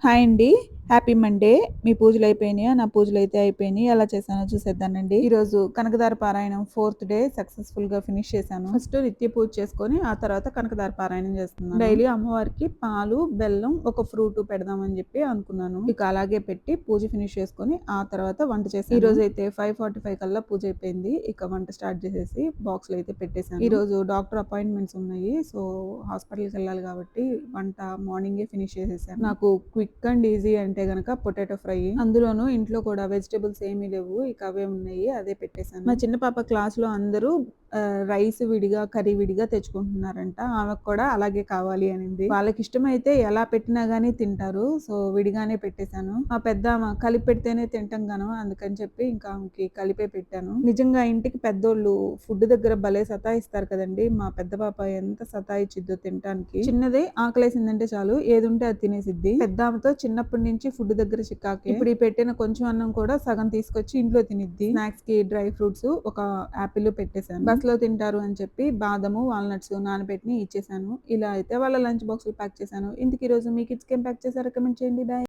Hi అండి. Happy Monday. మీ పూజలయిపోయినాయా? నా పూజలైతే అయిపోయినియి. ఎలా చేశానో చూసేద్దానండి. ఈరోజు కనకదార పారాయణం ఫోర్త్ డే సక్సెస్‌ఫుల్‌గా ఫినిష్ చేశాను. ఫస్ట్ నిత్య పూజ చేసుకొని, ఆ తర్వాత కనకదార పారాయణం చేస్తున్నాను. డైలీ అమ్మవారికి పాలు, బెల్లం, ఒక ఫ్రూటు పెడదామని జెప్పి అనుకున్నాను. ఇక అలాగే పెట్టి పూజ ఫినిష్ చేసుకొని, ఆ తర్వాత వంట చేశాను. ఈరోజైతే 5:45 కల్లా పూజ అయిపోయింది. ఇక వంట స్టార్ట్ చేసేసి బాక్స్‌లో అయితే పెట్టేశాను. ఈరోజు డాక్టర్ అపాయింట్మెంట్స్ ఉన్నాయి. సో, హాస్పిటల్‌కెళ్ళాలి కాబట్టి వంట మార్నింగే ఫినిష్ చేసేసాను. నాకు క్విక్ అండ్ ఈజీ అంటే గనక పొటాటో ఫ్రై. అందులోనూ ఇంట్లో కూడా వెజిటబుల్స్ ఏమీ లేవు. ఇక అవే ఉన్నాయి. అదే పెట్టేసాను. మా చిన్న పాప క్లాస్‌లో అందరూ రైస్ విడిగా, కర్రీ విడిగా తెచ్చుకుంటున్నారంట. ఆమెకు కూడా అలాగే కావాలి అనింది. వాళ్ళకిష్టమైతే ఎలా పెట్టినా గాని తింటారు. సో, విడిగానే పెట్టేసాను. మా పెద్దామ కలిపి పెడితేనే తింటాం గాను. అందుకని చెప్పి ఇంకా ఆమెకి కలిపే పెట్టాను. నిజంగా ఇంటికి పెద్దోళ్ళు ఫుడ్ దగ్గర భలే సతాయిస్తారు కదండీ! మా పెద్ద పాప ఎంత సతాయిచ్చిద్దో తినటానికి. చిన్నదే ఆకలేసిందంటే చాలు ఏదుంటే అది తినేసిద్ది. పెద్దామెతో చిన్నప్పటి నుంచి ఫుడ్ దగ్గర చికాకే. ఇప్పుడు ఈ పెట్టిన కొంచెం అన్నం కూడా సగం తీసుకొచ్చి ఇంట్లో తినిద్ది. స్నాక్స్‌కి డ్రై ఫ్రూట్స్ ఒక యాపిల్ పెట్టేసాను. బస్‌లో తింటారు అని చెప్పి బాదము, వాల్‌నట్స్ నానబెట్టినయి ఇచ్చేసాను. ఇలా అయితే వాళ్ళ లంచ్ బాక్స్‌లు ప్యాక్ చేశాను. ఇంతకీ ఈరోజు మీ కిడ్స్‌కి ఏం ప్యాక్ చేశారో కామెంట్ చేయండి. బాయ్.